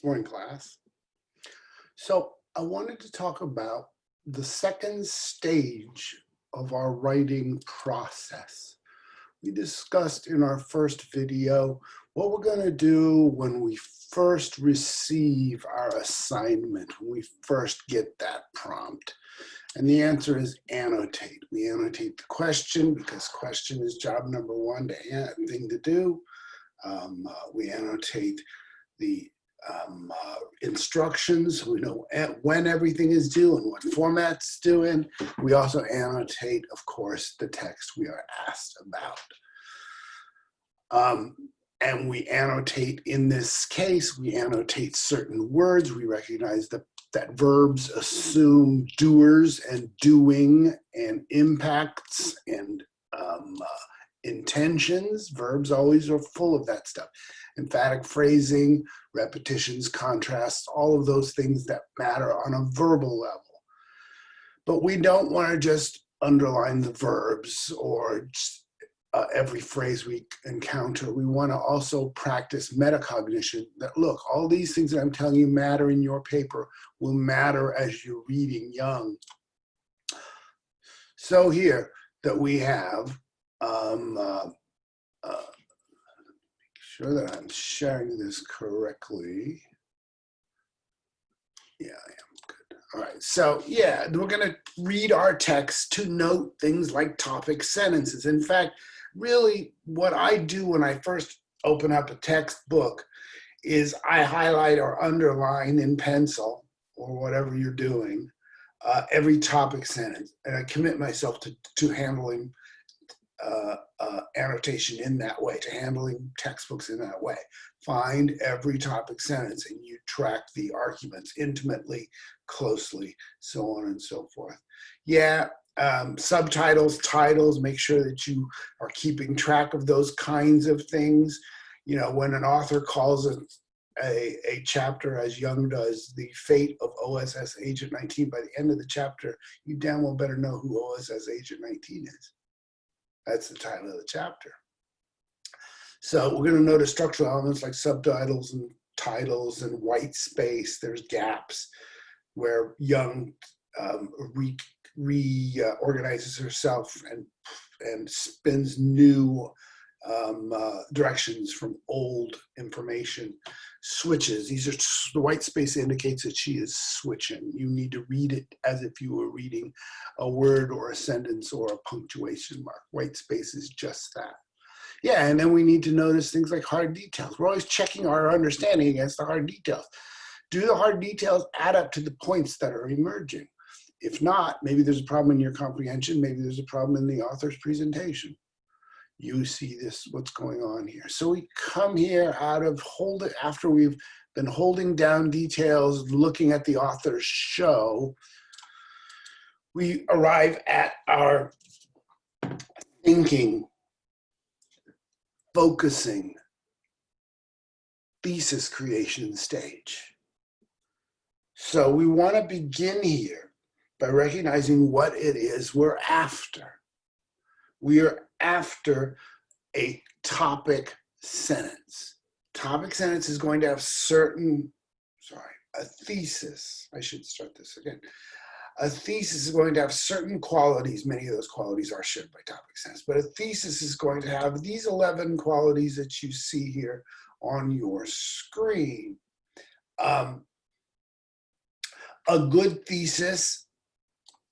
Morning, class. So I wanted to talk about the second stage of our writing process. We discussed in our first video what we're going to do when we first receive our assignment, when we first get that prompt. And the answer is annotate. We annotate the question because question is job number one, thing to do. We annotate the instructions. We know when everything is due and what format it's due in. We also annotate, of course, the text we are asked about. And we annotate, in this case, we annotate certain words. We recognize that verbs assume doers and doing and impacts and intentions. Verbs always are full of that stuff. Emphatic phrasing, repetitions, contrasts, all of those things that matter on a verbal level. But we don't want to just underline the verbs or just, every phrase we encounter. We want to also practice metacognition, that look, all these things that I'm telling you matter in your paper will matter as you're reading young. So here that we have, make sure that I'm sharing this correctly. Yeah, I am. Good. All right. So yeah, we're going to read our text to note things like topic sentences. In fact, really what I do when I first open up a textbook is I highlight or underline in pencil or whatever you're doing every topic sentence, and I commit myself to handling annotation in that way, to handling textbooks in that way. Find every topic sentence and you track the arguments intimately, closely, so on and so forth. Yeah, subtitles, titles, make sure that you are keeping track of those kinds of things. You know, when an author calls a chapter, as Young does, The Fate of OSS Agent 19, by the end of the chapter, you damn well better know who OSS Agent 19 is. That's the title of the chapter. So we're going to notice structural elements like subtitles and titles and white space. There's gaps where Young reorganizes herself and spins new directions from old information. Switches. These are the white space indicates that she is switching. You need to read it as if you were reading a word or a sentence or a punctuation mark. White space is just that. Yeah, and then we need to notice things like hard details. We're always checking our understanding against the hard details. Do the hard details add up to the points that are emerging? If not, maybe there's a problem in your comprehension. Maybe there's a problem in the author's presentation. You see this, what's going on here. So we come here out of after we've been holding down details, looking at the author's show, we arrive at our thinking, focusing, thesis creation stage. So we want to begin here by recognizing what it is we're after. We are after a topic sentence. Topic sentence is going to have a thesis. I should start this again. A thesis is going to have certain qualities. Many of those qualities are shared by topic sentence, but a thesis is going to have these 11 qualities that you see here on your screen. A good thesis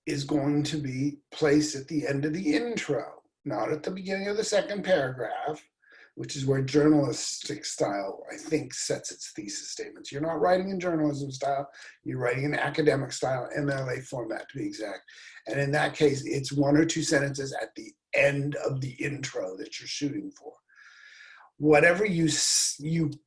is going to be placed at the end of the intro, not at the beginning of the second paragraph, which is where journalistic style, I think, sets its thesis statements. You're not writing in journalism style, you're writing in academic style, MLA format to be exact. And in that case, it's one or two sentences at the end of the intro that you're shooting for. Whatever you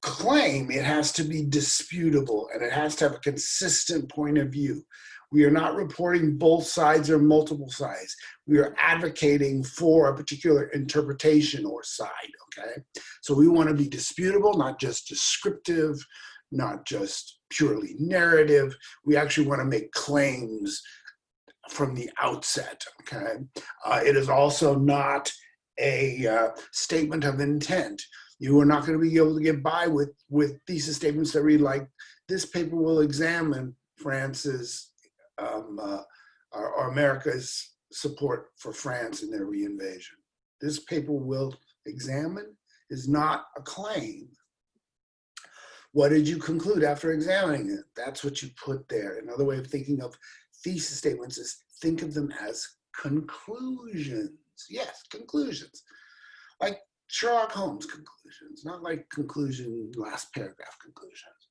claim, it has to be disputable and it has to have a consistent point of view. We are not reporting both sides or multiple sides. We are advocating for a particular interpretation or side, okay? So we want to be disputable, not just descriptive, not just purely narrative. We actually want to make claims from the outset, okay? It is also not a statement of intent. You are not going to be able to get by with thesis statements that read like, this paper will examine France's or America's support for France in their reinvasion. This paper will examine is not a claim. What did you conclude after examining it? That's what you put there. Another way of thinking of thesis statements is think of them as conclusions. Yes, conclusions. Like Sherlock Holmes conclusions, not like conclusion, last paragraph conclusions.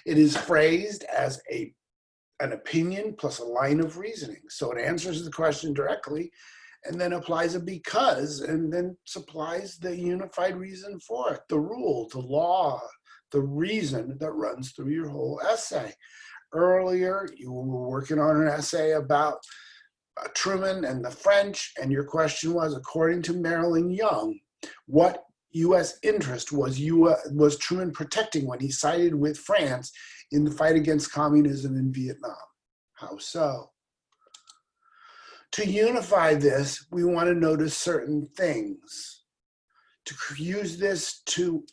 It is phrased as an opinion plus a line of reasoning. So it answers the question directly and then applies a because and then supplies the unified reason for it, the rule, the law, the reason that runs through your whole essay. Earlier, you were working on an essay about Truman and the French, and your question was, according to Marilyn Young, what U.S. interest was Truman protecting when he sided with France in the fight against communism in Vietnam? How so? To unify this, we want to notice certain things. To use this to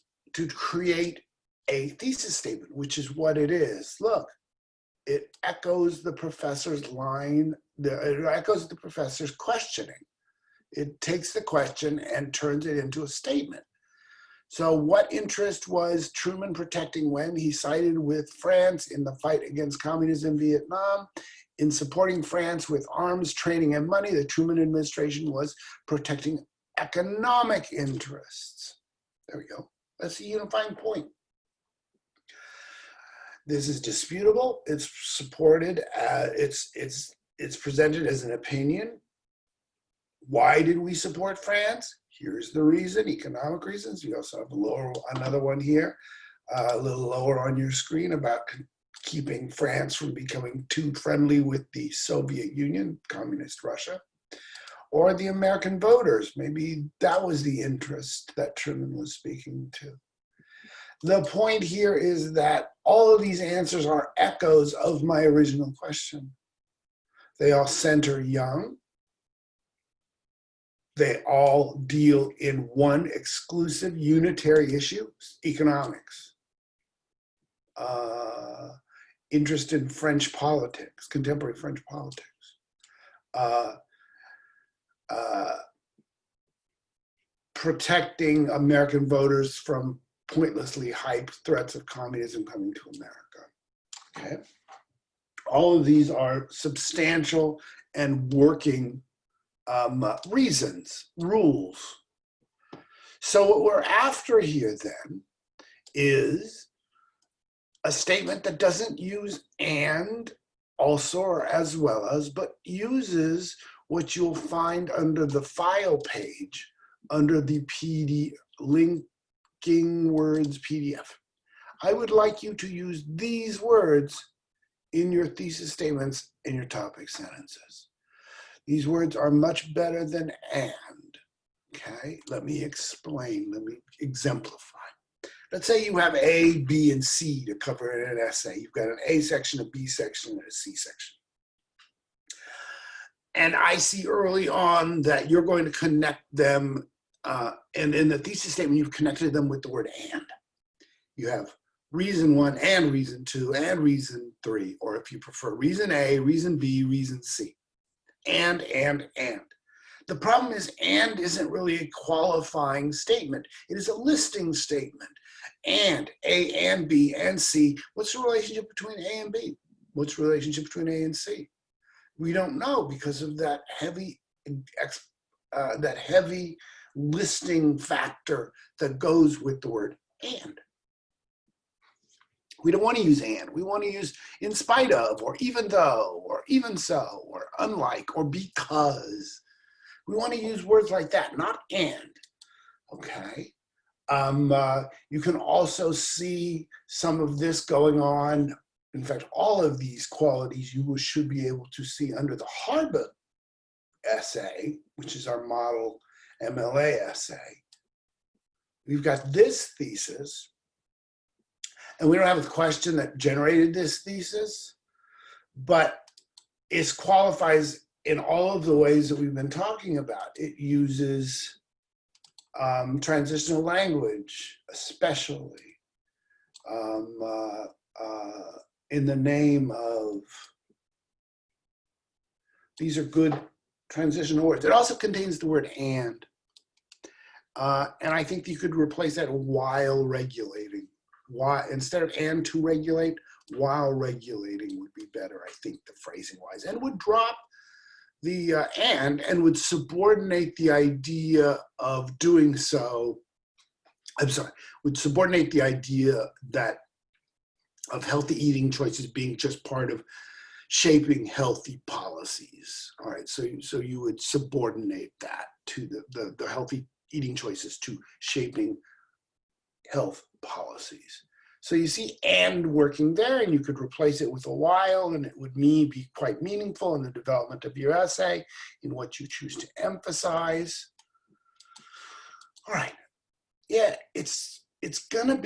create a thesis statement, which is what it is. Look, it echoes the professor's line, it echoes the professor's questioning. It takes the question and turns it into a statement. So what interest was Truman protecting when he sided with France in the fight against communism in Vietnam? In supporting France with arms, training, and money, the Truman administration was protecting economic interests. There we go. That's the unifying point. This is disputable. It's supported. It's presented as an opinion. Why did we support France? Here's the reason: economic reasons. You also have another one here, a little lower on your screen, about keeping France from becoming too friendly with the Soviet Union, communist Russia, or the American voters. Maybe that was the interest that Truman was speaking to. The point here is that all of these answers are echoes of my original question. They all center Young. They all deal in one exclusive unitary issue: economics. Interest in French politics, contemporary French politics. Protecting American voters from pointlessly hyped threats of communism coming to America. Okay. All of these are substantial and working reasons, rules. So what we're after here then is a statement that doesn't use and, also, or as well as, but uses what you'll find under the file page, under the PD linking words PDF. I would like you to use these words in your thesis statements and your topic sentences. These words are much better than and. Okay, let me explain, let me exemplify. Let's say you have A, B, and C to cover in an essay. You've got an A section, a B section, and a C section. And I see early on that you're going to connect them, and in the thesis statement, you've connected them with the word and. You have reason 1 and reason 2 and reason 3, or if you prefer, reason A, reason B, reason C. And. The problem is and isn't really a qualifying statement. It is a listing statement. And A and B and C. What's the relationship between A and B? What's the relationship between A and C? We don't know because of that heavy listing factor that goes with the word and. We don't want to use and. We want to use in spite of, or even though, or even so, or unlike, or because. We want to use words like that, not and. Okay. You can also see some of this going on. In fact, all of these qualities you should be able to see under the Harbutt essay, which is our model MLA essay. We've got this thesis, and we don't have a question that generated this thesis, but it qualifies in all of the ways that we've been talking about. It uses Transitional language, especially in the name of, these are good transitional words. It also contains the word and I think you could replace that while regulating. Why, instead of and to regulate, while regulating would be better, I think, the phrasing wise, and would drop the and would subordinate the idea of doing so. I'm sorry, would subordinate the idea that of healthy eating choices being just part of shaping healthy policies. All right, so you would subordinate that to the healthy eating choices to shaping health policies. So you see and working there, and you could replace it with a while, and it would be quite meaningful in the development of your essay, in what you choose to emphasize. All right, yeah, it's gonna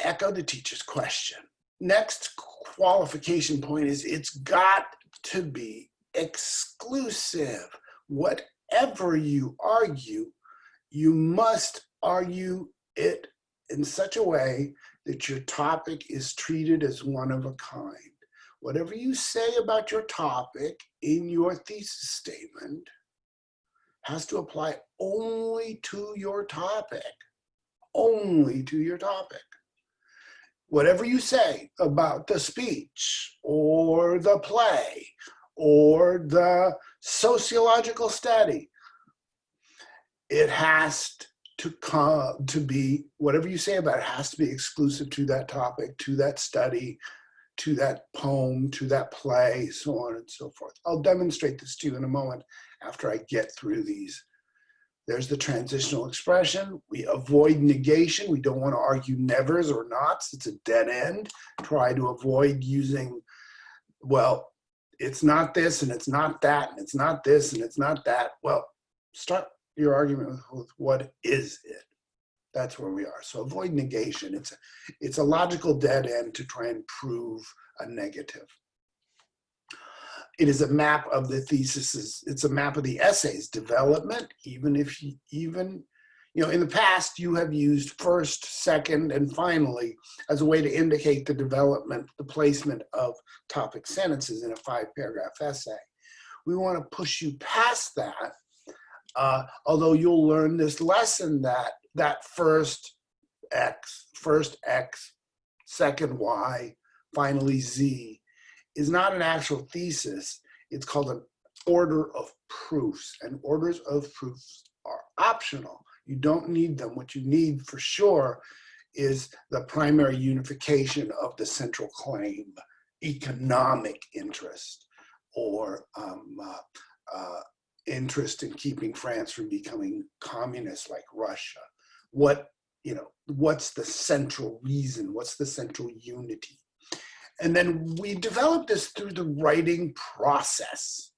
echo the teacher's question. Next qualification point is it's got to be exclusive. Whatever you argue, you must argue it in such a way that your topic is treated as one of a kind. Whatever you say about your topic in your thesis statement has to apply only to your topic, only to your topic. Whatever you say about the speech or the play or the sociological study, it has to be, whatever you say about it has to be exclusive to that topic, to that study, to that poem, to that play, so on and so forth. I'll demonstrate this to you in a moment after I get through these. There's the transitional expression. We avoid negation. We don't want to argue nevers or nots. It's a dead end. Try to avoid using, well, it's not this and it's not that and it's not this and it's not that. Well, start your argument with what is it. That's where we are. So avoid negation. It's a logical dead end to try and prove a negative. It is a map of the thesis. It's a map of the essay's development, even if in the past you have used first, second, and finally as a way to indicate the development, the placement of topic sentences in a 5-paragraph essay. We want to push you past that, although you'll learn this lesson that first X, second Y, finally Z, is not an actual thesis. It's called an order of proofs, and orders of proofs are optional. You don't need them. What you need for sure is the primary unification of the central claim, economic interest, or interest in keeping France from becoming communist like Russia. What's the central reason? What's the central unity? And then we develop this through the writing process.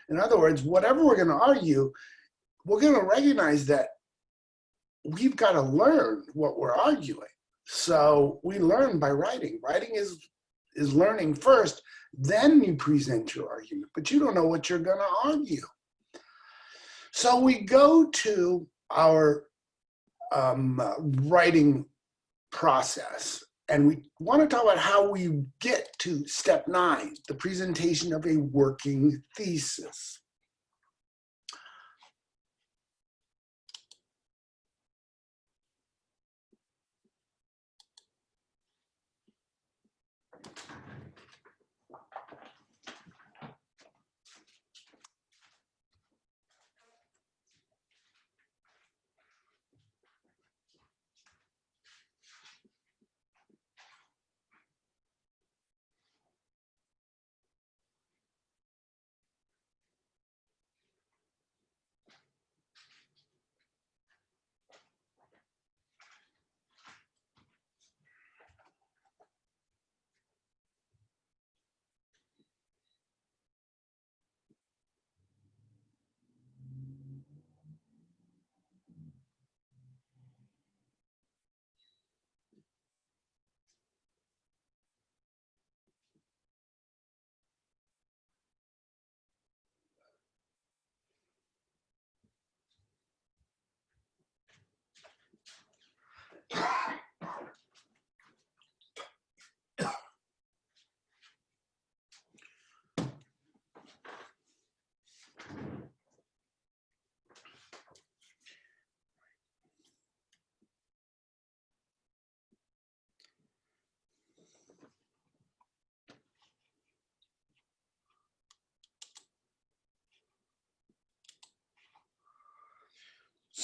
In other words, whatever we're going to argue, we're going to recognize that we've got to learn what we're arguing. So we learn by writing. Writing is learning first, then you present your argument, but you don't know what you're going to argue. So we go to our writing process. And we want to talk about how we get to step 9, the presentation of a working thesis.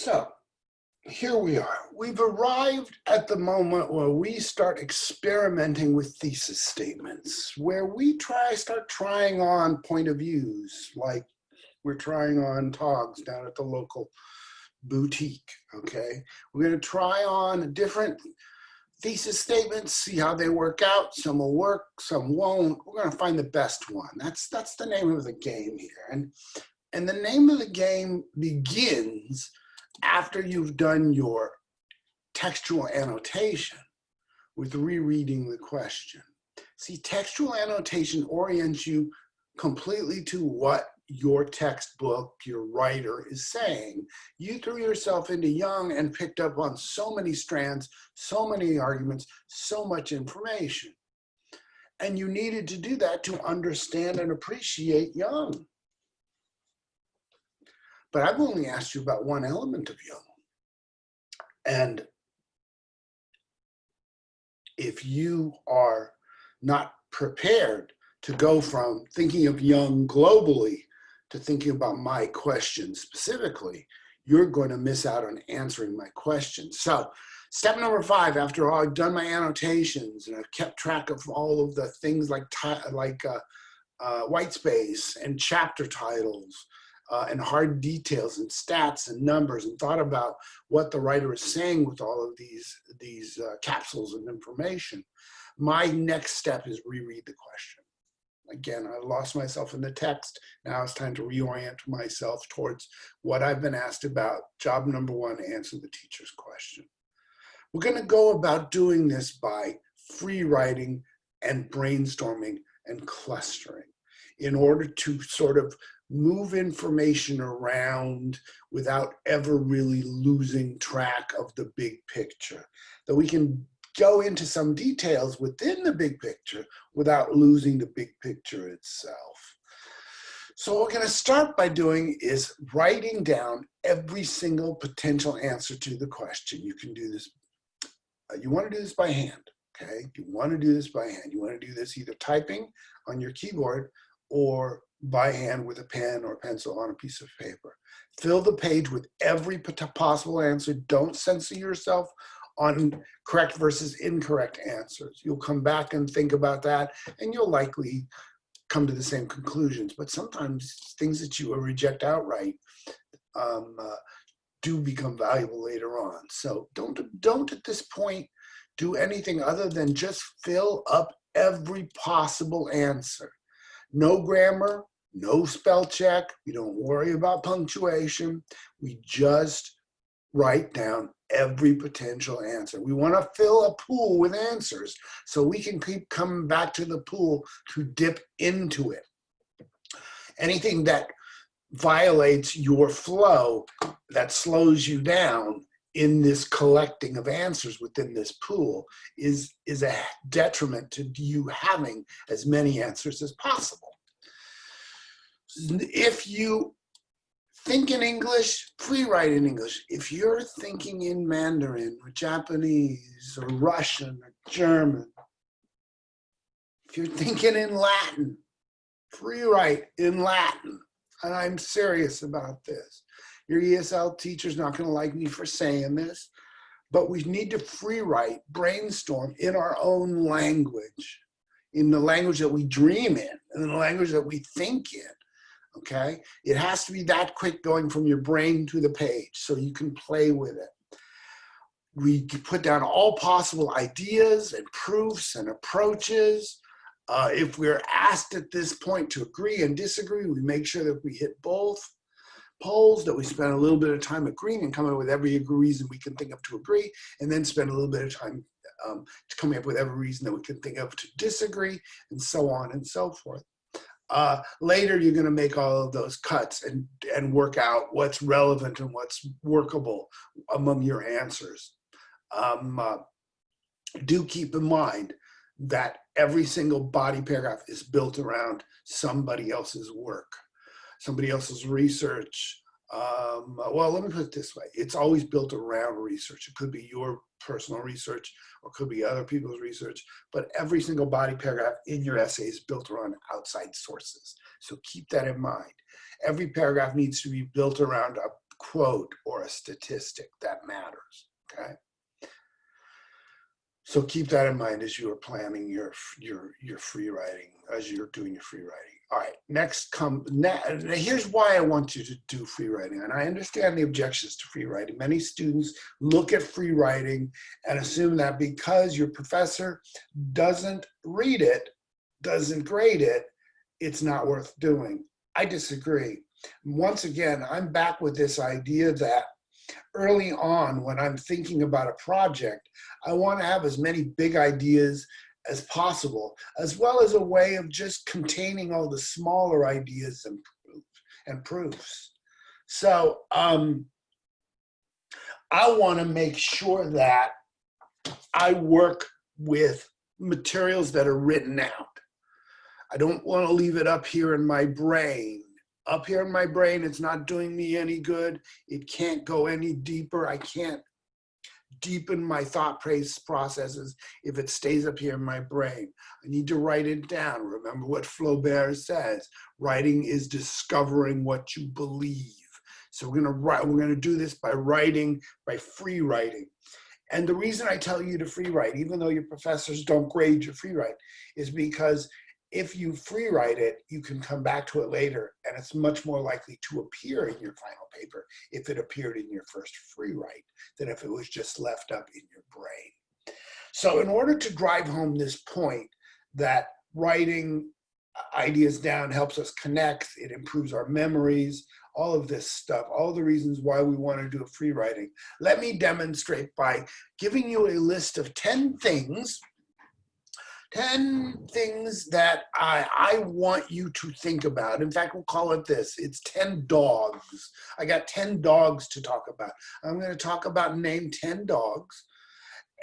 So here we are. We've arrived at the moment where we start experimenting with thesis statements, where we start trying on point of views, like we're trying on togs down at the local boutique, okay? We're gonna try on different thesis statements, see how they work out. Some will work, some won't. We're gonna find the best one. That's the name of the game here. And the name of the game begins after you've done your textual annotation with rereading the question. See, textual annotation orients you completely to what your textbook, your writer is saying. You threw yourself into Young and picked up on so many strands, so many arguments, so much information. And you needed to do that to understand and appreciate Young. But I've only asked you about one element of Young. And if you are not prepared to go from thinking of Young globally to thinking about my question specifically, you're going to miss out on answering my question. So step number 5, after all, I've done my annotations and I've kept track of all of the things like white space and chapter titles, and hard details and stats and numbers, and thought about what the writer is saying with all of these capsules of information. My next step is reread the question. Again, I lost myself in the text. Now it's time to reorient myself towards what I've been asked about. Job number 1, answer the teacher's question. We're going to go about doing this by free writing and brainstorming and clustering in order to sort of move information around without ever really losing track of the big picture. That we can go into some details within the big picture without losing the big picture itself. So what we're going to start by doing is writing down every single potential answer to the question. You can do this, you want to do this by hand, okay? You want to do this by hand. You want to do this either typing on your keyboard or by hand with a pen or pencil on a piece of paper. Fill the page with every possible answer. Don't censor yourself on correct versus incorrect answers. You'll come back and think about that, and you'll likely come to the same conclusions. But sometimes things that you reject outright do become valuable later on. So don't at this point do anything other than just fill up every possible answer. No grammar, no spell check. We don't worry about punctuation. We just write down every potential answer. We want to fill a pool with answers so we can keep coming back to the pool to dip into it. Anything that violates your flow, that slows you down in this collecting of answers within this pool, is a detriment to you having as many answers as possible. If you think in English, free write in English. If you're thinking in Mandarin or Japanese or Russian or German, if you're thinking in Latin, free write in Latin. And I'm serious about this. Your ESL teacher's not going to like me for saying this, but we need to free write, brainstorm in our own language, in the language that we dream in, in the language that we think in. Okay, it has to be that quick going from your brain to the page so you can play with it. We put down all possible ideas and proofs and approaches. If we're asked at this point to agree and disagree, we make sure that we hit both poles, that we spend a little bit of time agreeing and coming up with every reason we can think of to agree, and then spend a little bit of time coming up with every reason that we can think of to disagree, and so on and so forth. Later, you're going to make all of those cuts and work out what's relevant and what's workable among your answers. Do keep in mind that every single body paragraph is built around somebody else's work, somebody else's research. Well, let me put it this way. It's always built around research. It could be your personal research or it could be other people's research, but every single body paragraph in your essay is built around outside sources. So keep that in mind. Every paragraph needs to be built around a quote or a statistic that matters, okay? So keep that in mind as you are planning your free writing, as you're doing your free writing. All right, here's why I want you to do free writing. And I understand the objections to free writing. Many students look at free writing and assume that because your professor doesn't read it, doesn't grade it, it's not worth doing. I disagree. Once again, I'm back with this idea that early on, when I'm thinking about a project, I want to have as many big ideas as possible, as well as a way of just containing all the smaller ideas and proofs. So I want to make sure that I work with materials that are written out. I don't want to leave it up here in my brain. Up here in my brain, it's not doing me any good. It can't go any deeper. I can't deepen my thought processes if it stays up here in my brain. I need to write it down. Remember what Flaubert says, writing is discovering what you believe. So we're gonna do this by writing, by free writing. And the reason I tell you to free write, even though your professors don't grade your free write, is because if you free write it, you can come back to it later, and it's much more likely to appear in your final paper if it appeared in your first free write than if it was just left up in your brain. So in order to drive home this point that writing ideas down helps us connect, it improves our memories, all of this stuff, all the reasons why we want to do a free writing, let me demonstrate by giving you a list of 10 things that I want you to think about. In fact, we'll call it this. It's 10 dogs. I got 10 dogs to talk about. I'm going to talk about name 10 dogs.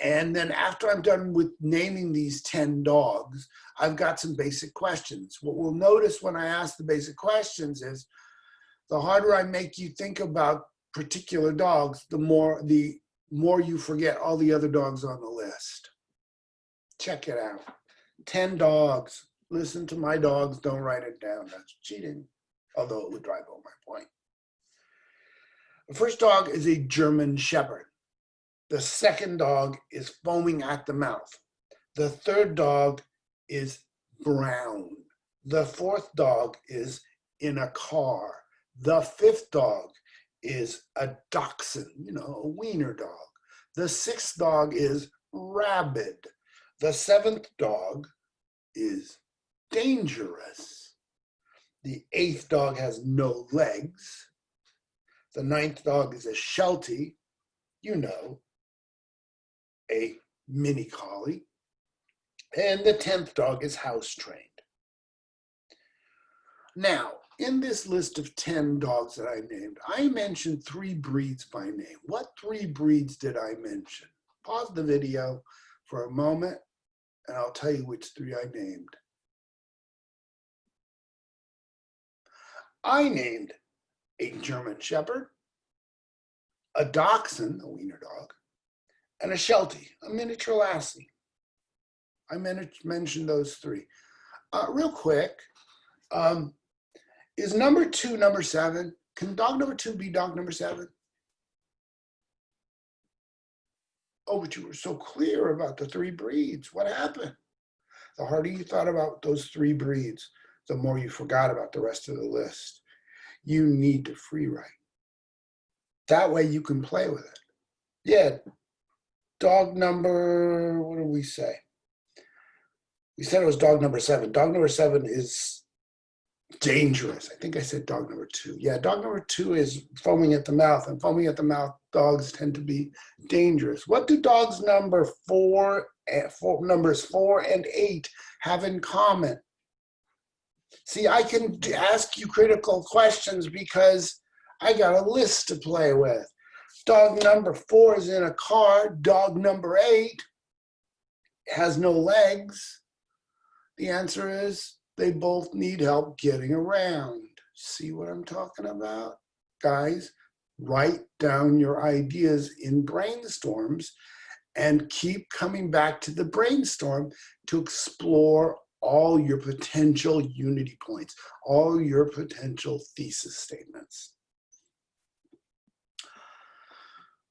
And then after I'm done with naming these 10 dogs, I've got some basic questions. What we'll notice when I ask the basic questions is the harder I make you think about particular dogs, the more you forget all the other dogs on the list. Check it out. 10 dogs. Listen to my dogs, don't write it down. That's cheating, although it would drive home my point. The first dog is a German Shepherd. The second dog is foaming at the mouth. The third dog is brown. The fourth dog is in a car. The fifth dog is a dachshund, a wiener dog. The sixth dog is rabid. The seventh dog is dangerous. The eighth dog has no legs. The ninth dog is a Sheltie, a mini collie. And the 10th dog is house trained. Now, in this list of 10 dogs that I named, I mentioned 3 breeds by name. What 3 breeds did I mention? Pause the video for a moment, and I'll tell you which 3 I named. I named a German Shepherd, a Dachshund, a wiener dog, and a Sheltie, a miniature lassie. I mentioned those 3. Real quick, is number 2 number 7? Can dog number 2 be dog number 7? Oh, but you were so clear about the 3 breeds. What happened? The harder you thought about those 3 breeds, the more you forgot about the rest of the list. You need to free write. That way you can play with it. Yeah, dog number, what did we say? We said it was dog number 7. Dog number 7 is dangerous. I think I said dog number 2. Yeah, dog number 2 is foaming at the mouth, and foaming at the mouth dogs tend to be dangerous. What do dogs numbers 4 and 8 have in common? See, I can ask you critical questions because I got a list to play with. Dog number 4 is in a car. Dog number 8 has no legs. The answer is they both need help getting around. See what I'm talking about? Guys, write down your ideas in brainstorms and keep coming back to the brainstorm to explore all your potential unity points, all your potential thesis statements.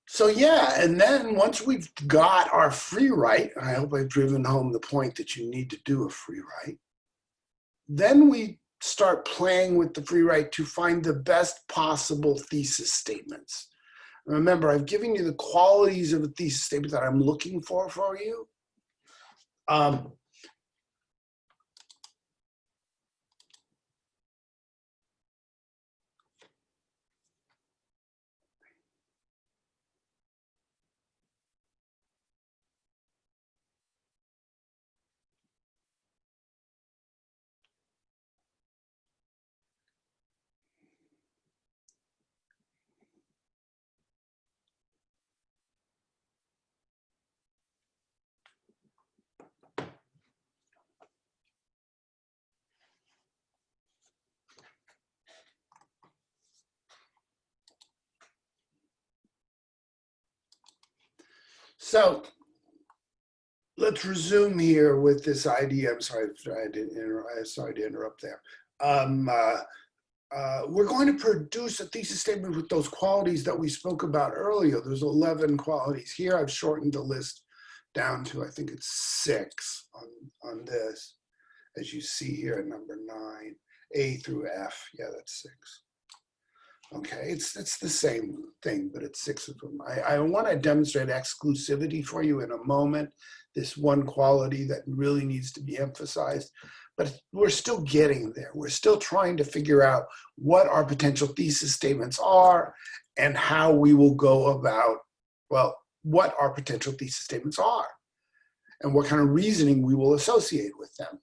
So yeah, and then once we've got our free write, I hope I've driven home the point that you need to do a free write, then we start playing with the free write to find the best possible thesis statements. Remember, I've given you the qualities of a thesis statement that I'm looking for you. So let's resume here with this idea. I'm sorry, sorry to interrupt there. We're going to produce a thesis statement with those qualities that we spoke about earlier. There's 11 qualities here. I've shortened the list down to, I think it's 6 on this, as you see here at number 9, A through F. Yeah, that's 6. Okay, it's the same thing, but it's 6 of them. I want to demonstrate exclusivity for you in a moment, this one quality that really needs to be emphasized, but we're still getting there. We're still trying to figure out what our potential thesis statements are and how we will go about, well, what our potential thesis statements are and what kind of reasoning we will associate with them.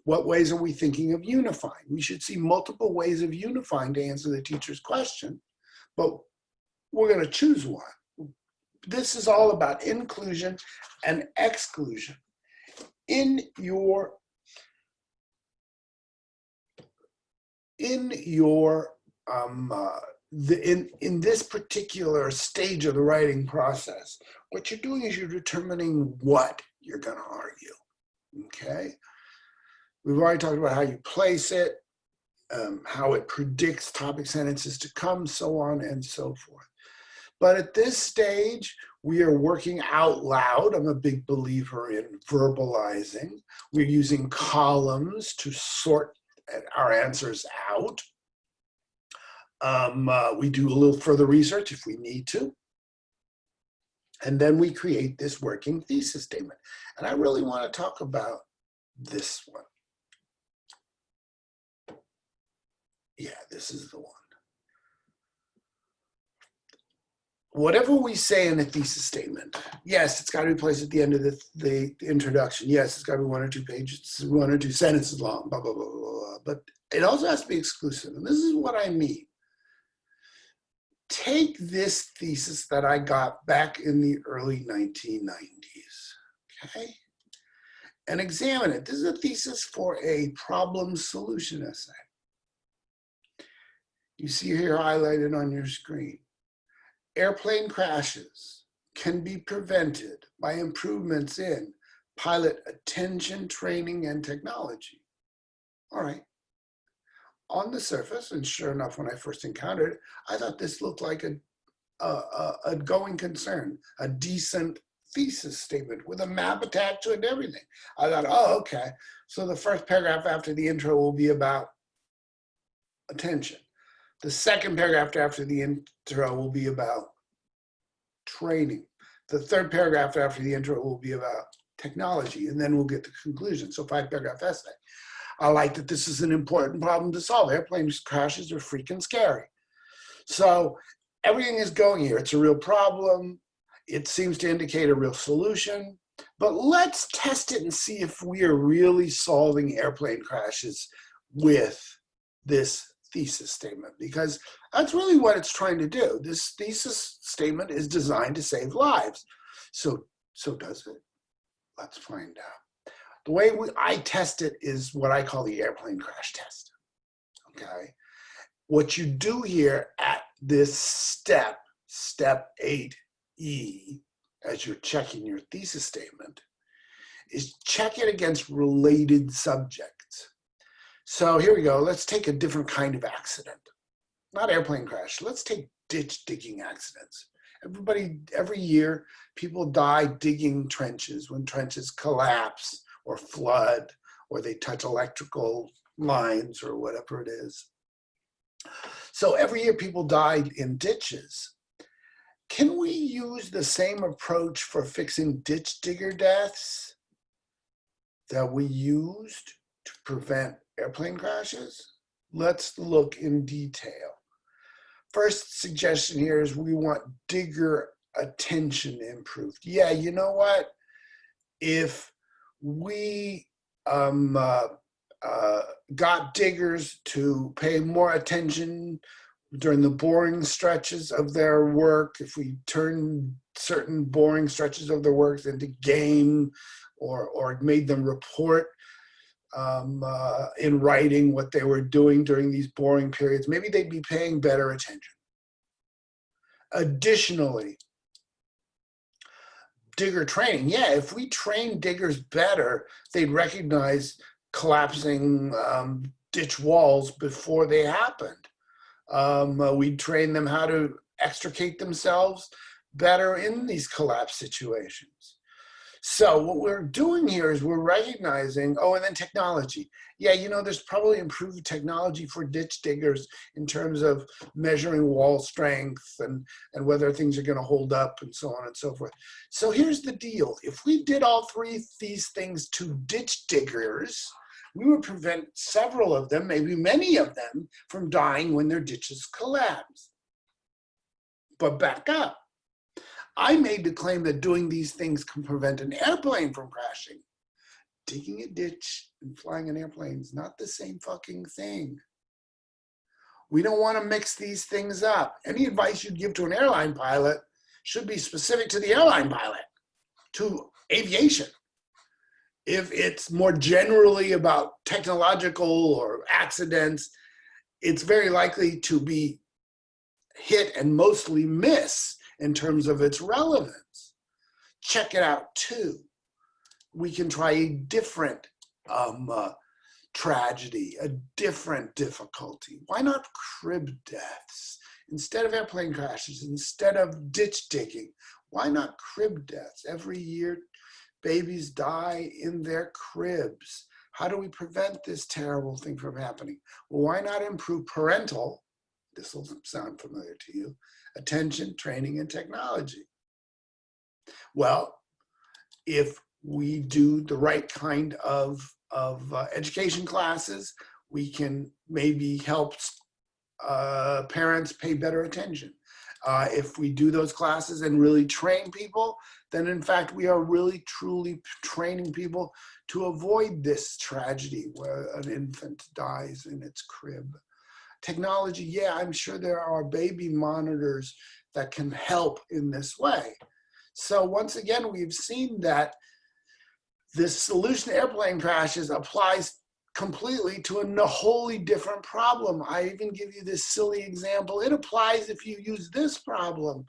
What ways are we thinking of unifying? We should see multiple ways of unifying to answer the teacher's question, but we're going to choose one. This is all about inclusion and exclusion. In this particular stage of the writing process, what you're doing is you're determining what you're going to argue. Okay. We've already talked about how you place it, how it predicts topic sentences to come, so on and so forth. But at this stage, we are working out loud. I'm a big believer in verbalizing. We're using columns to sort our answers out. We do a little further research if we need to. And then we create this working thesis statement. And I really want to talk about this one. Yeah, this is the one. Whatever we say in a thesis statement, yes, it's got to be placed at the end of the introduction. Yes, it's got to be 1 or 2 pages, 1 or 2 sentences long, blah, blah, blah, blah, blah. But it also has to be exclusive. And this is what I mean. Take this thesis that I got back in the early 1990s, okay? And examine it. This is a thesis for a problem solution essay. You see here highlighted on your screen. Airplane crashes can be prevented by improvements in pilot attention, training, and technology. All right. On the surface, and sure enough, when I first encountered it, I thought this looked like a going concern, a decent thesis statement with a map attached to it and everything. I thought, oh, okay. So the first paragraph after the intro will be about attention. The second paragraph after the intro will be about training. The third paragraph after the intro will be about technology, and then we'll get the conclusion. So 5-paragraph essay. I like that this is an important problem to solve. Airplane crashes are freaking scary. So everything is going here. It's a real problem. It seems to indicate a real solution. But let's test it and see if we are really solving airplane crashes with this thesis statement, because that's really what it's trying to do. This thesis statement is designed to save lives. So does it? Let's find out. The way I test it is what I call the airplane crash test. Okay. What you do here at this step 8E, as you're checking your thesis statement, is check it against related subjects. So here we go. Let's take a different kind of accident. Not airplane crash. Let's take ditch digging accidents. Every year, people die digging trenches when trenches collapse or flood or they touch electrical lines or whatever it is. So every year people die in ditches. Can we use the same approach for fixing ditch digger deaths that we used to prevent airplane crashes? Let's look in detail. First suggestion here is we want digger attention improved. Yeah, you know what? If we got diggers to pay more attention during the boring stretches of their work, if we turn certain boring stretches of their work into game or made them report in writing what they were doing during these boring periods, maybe they'd be paying better attention. Additionally, digger training. Yeah, if we train diggers better, they'd recognize collapsing ditch walls before they happened. We'd train them how to extricate themselves better in these collapse situations. So what we're doing here is we're recognizing, and then technology. Yeah, there's probably improved technology for ditch diggers in terms of measuring wall strength and whether things are going to hold up and so on and so forth. So here's the deal. If we did all three of these things to ditch diggers, we would prevent several of them, maybe many of them, from dying when their ditches collapse. But back up. I made the claim that doing these things can prevent an airplane from crashing. Digging a ditch and flying an airplane is not the same fucking thing. We don't want to mix these things up. Any advice you'd give to an airline pilot should be specific to the airline pilot, to aviation. If it's more generally about technological or accidents, it's very likely to be hit and mostly miss in terms of its relevance. Check it out too. We can try a different tragedy, a different difficulty. Why not crib deaths? Instead of airplane crashes, instead of ditch digging, why not crib deaths? Every year, babies die in their cribs. How do we prevent this terrible thing from happening? Well, why not improve parental, this will sound familiar to you, attention, training, and technology? Well, if we do the right kind of education classes, we can maybe help parents pay better attention. If we do those classes and really train people, then in fact we are really truly training people to avoid this tragedy where an infant dies in its crib. Technology, yeah, I'm sure there are baby monitors that can help in this way. So once again, we've seen that this solution to airplane crashes applies completely to a wholly different problem. I even give you this silly example. It applies if you use this problem.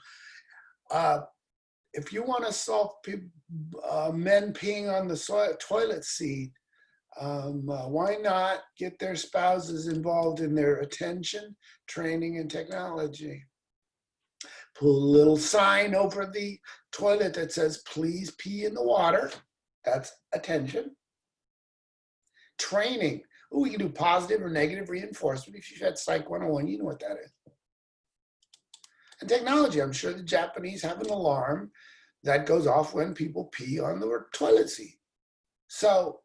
If you want to solve men peeing on the toilet seat, why not get their spouses involved in their attention, training, and technology? Put a little sign over the toilet that says, please pee in the water. That's attention. Training. Ooh, we can do positive or negative reinforcement. If you've had Psych 101, you know what that is. And technology. I'm sure the Japanese have an alarm that goes off when people pee on the toilet seat. So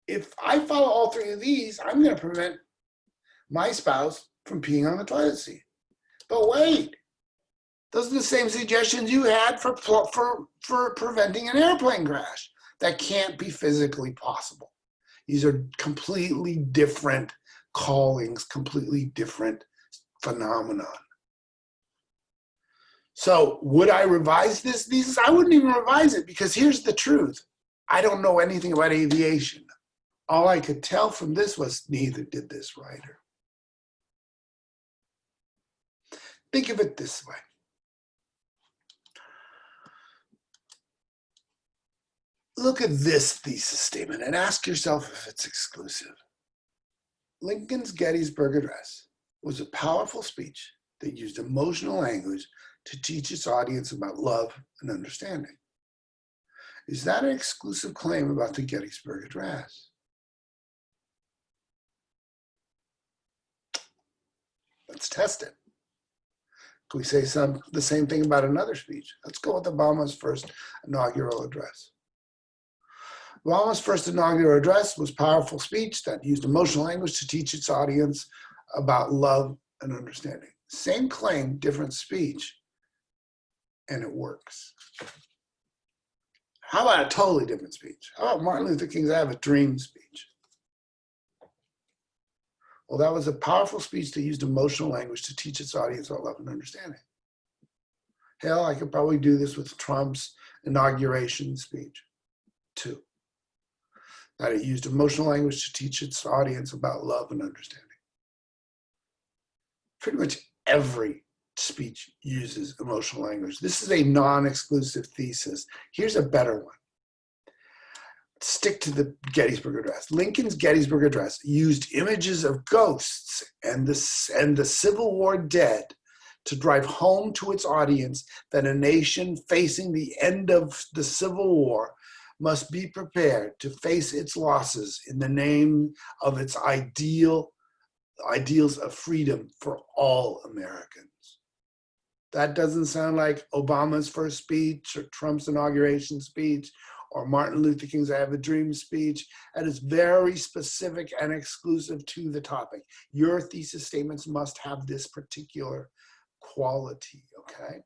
if I follow all three of these, I'm going to prevent my spouse from peeing on the toilet seat. But wait, those are the same suggestions you had for preventing an airplane crash. That can't be physically possible. These are completely different callings, completely different phenomenon. So would I revise this thesis? I wouldn't even revise it, because here's the truth. I don't know anything about aviation. All I could tell from this was neither did this writer. Think of it this way. Look at this thesis statement and ask yourself if it's exclusive. Lincoln's Gettysburg Address was a powerful speech that used emotional language to teach its audience about love and understanding. Is that an exclusive claim about the Gettysburg Address? Let's test it. Can we say the same thing about another speech? Let's go with Obama's first inaugural address. Obama's first inaugural address was a powerful speech that used emotional language to teach its audience about love and understanding. Same claim, different speech, and it works. How about a totally different speech? How about Martin Luther King's I Have a Dream speech? Well, that was a powerful speech that used emotional language to teach its audience about love and understanding. Hell, I could probably do this with Trump's inauguration speech, too. That it used emotional language to teach its audience about love and understanding. Pretty much every speech uses emotional language. This is a non-exclusive thesis. Here's a better one. Stick to the Gettysburg Address. Lincoln's Gettysburg Address used images of ghosts and the Civil War dead to drive home to its audience that a nation facing the end of the Civil War must be prepared to face its losses in the name of its ideals of freedom for all Americans. That doesn't sound like Obama's first speech or Trump's inauguration speech or Martin Luther King's I Have a Dream speech. That is very specific and exclusive to the topic. Your thesis statements must have this particular quality, okay?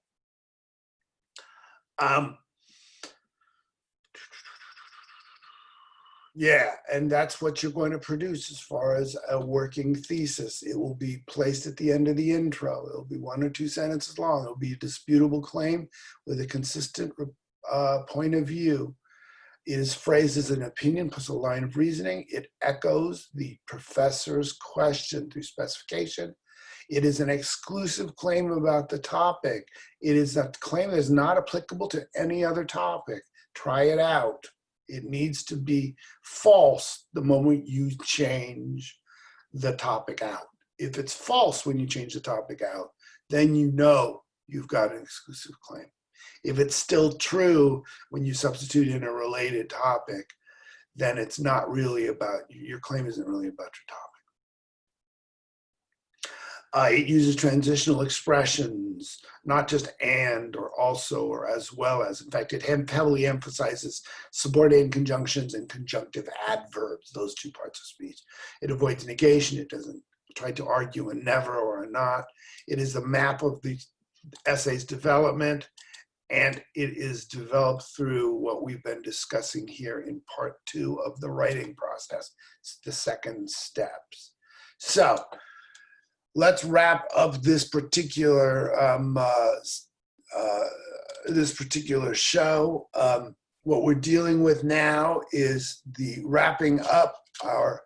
Yeah, and that's what you're going to produce as far as a working thesis. It will be placed at the end of the intro. It'll be 1 or 2 sentences long. It'll be a disputable claim with a consistent point of view. It is phrased as an opinion plus a line of reasoning. It echoes the professor's question through specification. It is an exclusive claim about the topic. It is a claim that is not applicable to any other topic. Try it out. It needs to be false the moment you change the topic out. If it's false when you change the topic out, then you know you've got an exclusive claim. If it's still true when you substitute in a related topic, then it's not really about, your claim isn't really about your topic. It uses transitional expressions, not just and or also or as well as. In fact, it heavily emphasizes subordinated conjunctions and conjunctive adverbs, those 2 parts of speech. It avoids negation. It doesn't try to argue a never or a not. It is a map of the essay's development, and it is developed through what we've been discussing here in part 2 of the writing process. It's the second steps. So, let's wrap up this particular show. What we're dealing with now is the wrapping up our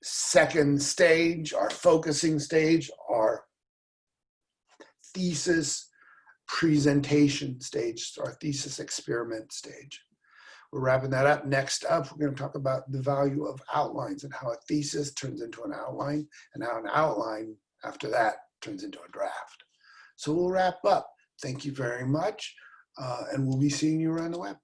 second stage, our focusing stage, our thesis presentation stage, our thesis experiment stage. We're wrapping that up. Next up, we're going to talk about the value of outlines and how a thesis turns into an outline and how an outline after that turns into a draft. So we'll wrap up. Thank you very much. And we'll be seeing you around the web.